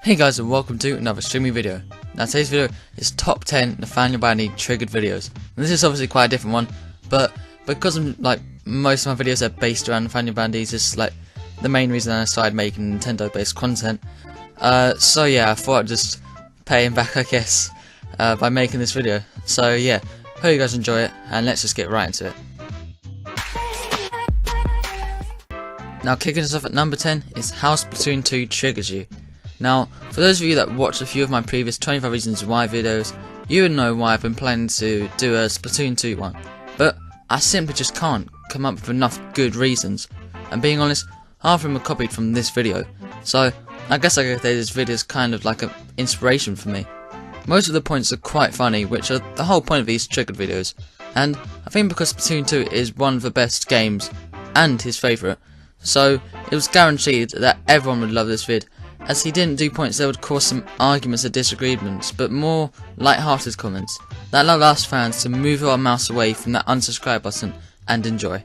Hey guys, and welcome to another streaming video. Now today's video is top 10 Nathaniel Bandy triggered videos. And this is obviously quite a different one, but because most of my videos are based around Nathaniel Bandy, it's just the main reason I started making Nintendo based content. So yeah, I thought I'd just pay him back, I guess, by making this video. So yeah, hope you guys enjoy it, and let's just get right into it. Now kicking us off at number 10 is how Splatoon 2 triggers you. Now, for those of you that watched a few of my previous 25 Reasons Why videos, you would know why I've been planning to do a Splatoon 2 one, but I simply just can't come up with enough good reasons, and being honest, half of them are copied from this video, so I guess I could say this video is kind of like an inspiration for me. Most of the points are quite funny, which are the whole point of these triggered videos, and I think because Splatoon 2 is one of the best games, and his favourite, so it was guaranteed that everyone would love this vid, as he didn't do points that would cause some arguments or disagreements, but more light-hearted comments that allowed us fans to move our mouse away from that unsubscribe button and enjoy.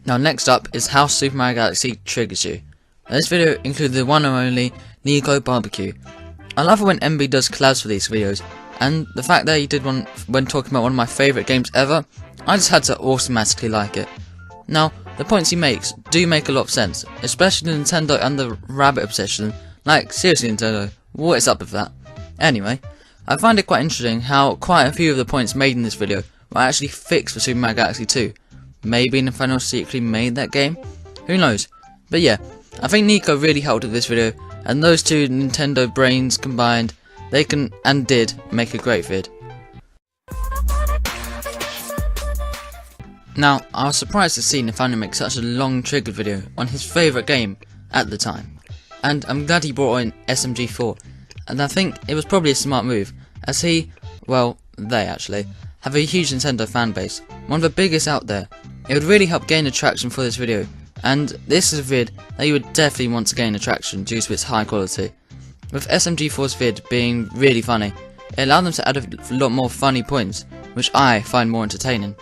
Now next up is how Super Mario Galaxy triggers you. Now, this video included the one and only Nico Barbecue. I love it when MB does collabs for these videos, and the fact that he did one when talking about one of my favourite games ever, I just had to automatically like it. Now, the points he makes do make a lot of sense, especially the Nintendo and the rabbit obsession. Like, seriously Nintendo, what is up with that? Anyway, I find it quite interesting how quite a few of the points made in this video were actually fixed for Super Mario Galaxy 2. Maybe Nathaniel secretly made that game? Who knows? But yeah, I think Nico really helped with this video, and those two Nintendo brains combined, they can and did make a great vid. Now, I was surprised to see Nathaniel make such a long triggered video on his favourite game at the time, and I'm glad he brought in SMG Force, and I think it was probably a smart move, as he, well, they actually, have a huge Nintendo fan base, one of the biggest out there. It would really help gain attraction for this video, and this is a vid that you would definitely want to gain attraction due to its high quality. With SMG Force vid being really funny, it allowed them to add a lot more funny points, which I find more entertaining.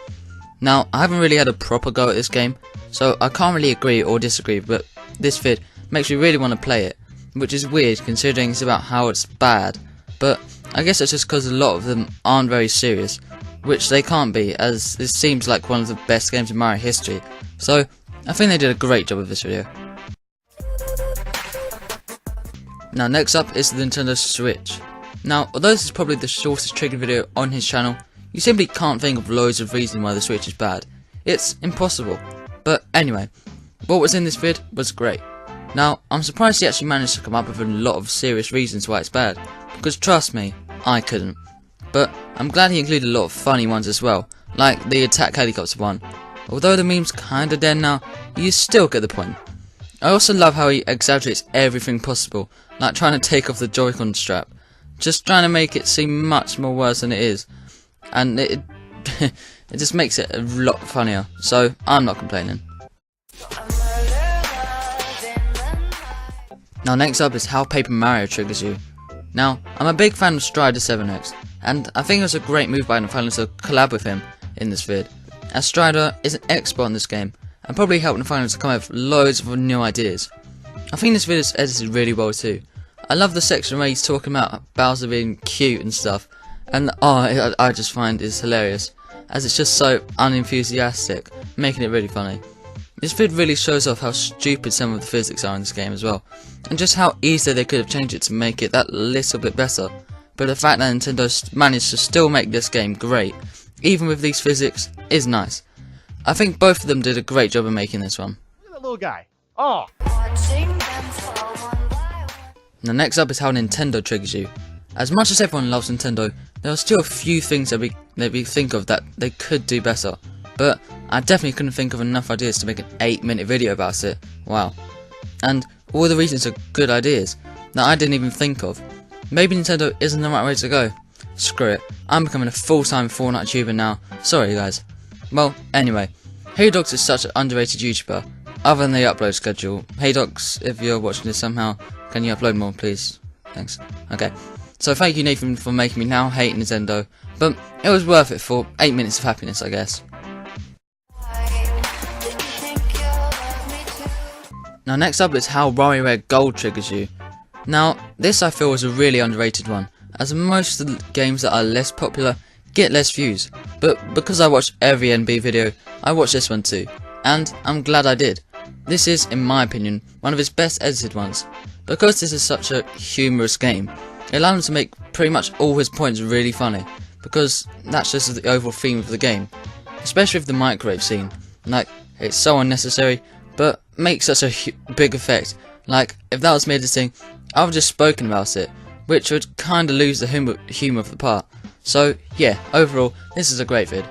Now, I haven't really had a proper go at this game, so I can't really agree or disagree, but this vid makes me really want to play it, which is weird considering it's about how it's bad, but I guess it's just because a lot of them aren't very serious, which they can't be, as this seems like one of the best games in Mario history, so I think they did a great job with this video. Now next up is the Nintendo Switch. Now, although this is probably the shortest triggered video on his channel, you simply can't think of loads of reasons why the Switch is bad. It's impossible. But anyway, what was in this vid was great. Now, I'm surprised he actually managed to come up with a lot of serious reasons why it's bad, because trust me, I couldn't. But I'm glad he included a lot of funny ones as well, like the attack helicopter one. Although the meme's kinda dead now, you still get the point. I also love how he exaggerates everything possible, like trying to take off the Joy-Con strap, just trying to make it seem much more worse than it is. And it it just makes it a lot funnier, so I'm not complaining. Now next up is how Paper Mario triggers you. Now, I'm a big fan of Strider 7X, and I think it was a great move by Nathaniel to collab with him in this vid, as Strider is an expert in this game, and probably helped Nathaniel to come up with loads of new ideas. I think this video is edited really well too. I love the section where he's talking about Bowser being cute and stuff, and I just find it's hilarious, as it's just so unenthusiastic, making it really funny. This vid really shows off how stupid some of the physics are in this game as well, and just how easily they could have changed it to make it that little bit better, but the fact that Nintendo managed to still make this game great, even with these physics, is nice. I think both of them did a great job of making this one. Look at that little guy. Oh! Now next up is how Nintendo triggers you. As much as everyone loves Nintendo, there are still a few things that we think of that they could do better, but I definitely couldn't think of enough ideas to make an 8-minute video about it. Wow. And all the reasons are good ideas that I didn't even think of. Maybe Nintendo isn't the right way to go. Screw it, I'm becoming a full-time Fortnite YouTuber now, sorry guys. Well, anyway, HeyDogs is such an underrated YouTuber, other than the upload schedule. HeyDogs, if you're watching this somehow, can you upload more please? Thanks. Okay. So thank you Nathan for making me now hate Nintendo, but it was worth it for 8 minutes of happiness I guess. Now next up is how Rari Red Gold triggers you. Now this I feel is a really underrated one, as most of the games that are less popular get less views, but because I watch every NB video, I watched this one too, and I'm glad I did. This is, in my opinion, one of his best edited ones. Because this is such a humorous game, it allowed him to make pretty much all his points really funny, because that's just the overall theme of the game. Especially with the microwave scene, like, it's so unnecessary, but makes such a big effect. Like, if that was me editing, I would have just spoken about it, which would kinda lose the humour of the part. So, yeah, overall, this is a great vid.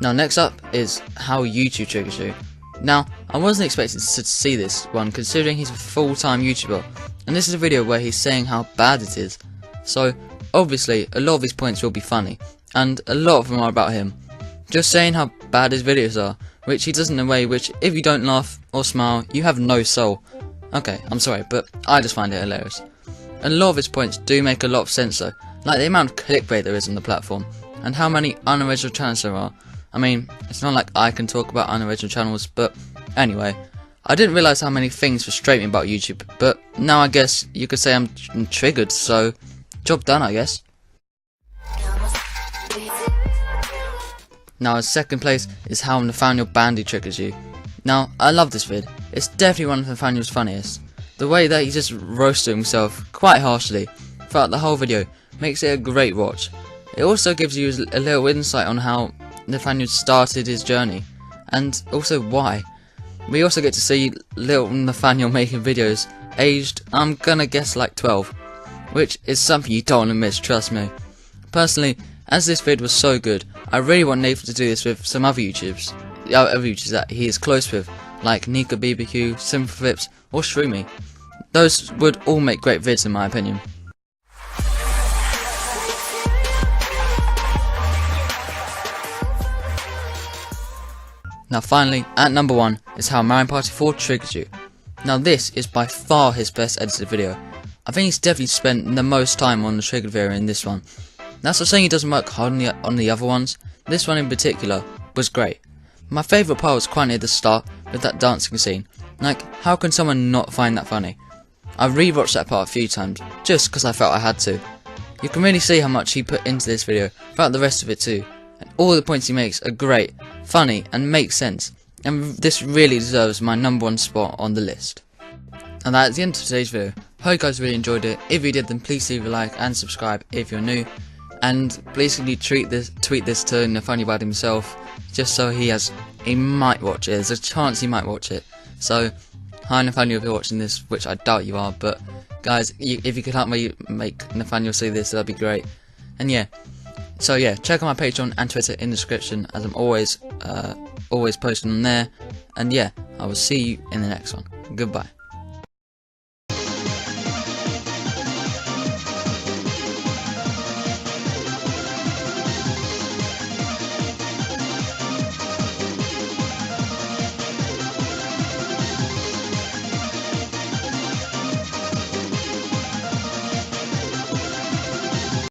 Now next up is how YouTube triggers you. Now, I wasn't expecting to see this one considering he's a full-time YouTuber, and this is a video where he's saying how bad it is. So, obviously, a lot of his points will be funny, and a lot of them are about him. Just saying how bad his videos are, which he does in a way which, if you don't laugh or smile, you have no soul. Okay, I'm sorry, but I just find it hilarious. And a lot of his points do make a lot of sense though, like the amount of clickbait there is on the platform, and how many unoriginal channels there are. I mean, it's not like I can talk about unoriginal channels, but anyway, I didn't realise how many things frustrate me about YouTube, but now I guess you could say I'm triggered, so job done I guess. Now his second place is how Nathaniel Bandy triggers you. Now, I love this vid, it's definitely one of Nathaniel's funniest. The way that he just roasted himself quite harshly throughout the whole video makes it a great watch. It also gives you a little insight on how Nathaniel started his journey, and also why. We also get to see little Nathaniel making videos, aged, I'm gonna guess like 12, which is something you don't want to miss, trust me. Personally, as this vid was so good, I really want Nathan to do this with some other YouTubers that he is close with, like Nika BBQ, Simple Flips, or Shroomy. Those would all make great vids in my opinion. Now finally, at number 1 is how Mario Party 4 triggers you. Now this is by far his best edited video. I think he's definitely spent the most time on the triggered video in this one. That's not saying he doesn't work hard on the other ones, this one in particular was great. My favourite part was quite near the start with that dancing scene. Like, how can someone not find that funny? I rewatched that part a few times, just because I felt I had to. You can really see how much he put into this video throughout the rest of it too. And all the points he makes are great, funny, and make sense, and this really deserves my number 1 spot on the list. And that's the end of today's video. Hope you guys really enjoyed it. If you did, then please leave a like and subscribe if you're new, and please can you tweet this to Nathaniel Bandy himself, just so he might watch it. There's a chance he might watch it. So, hi Nathaniel if you're watching this, which I doubt you are, but guys, if you could help me make Nathaniel see this, that'd be great. And yeah. So yeah, check out my Patreon and Twitter in the description, as I'm always posting on there. And yeah, I will see you in the next one. Goodbye.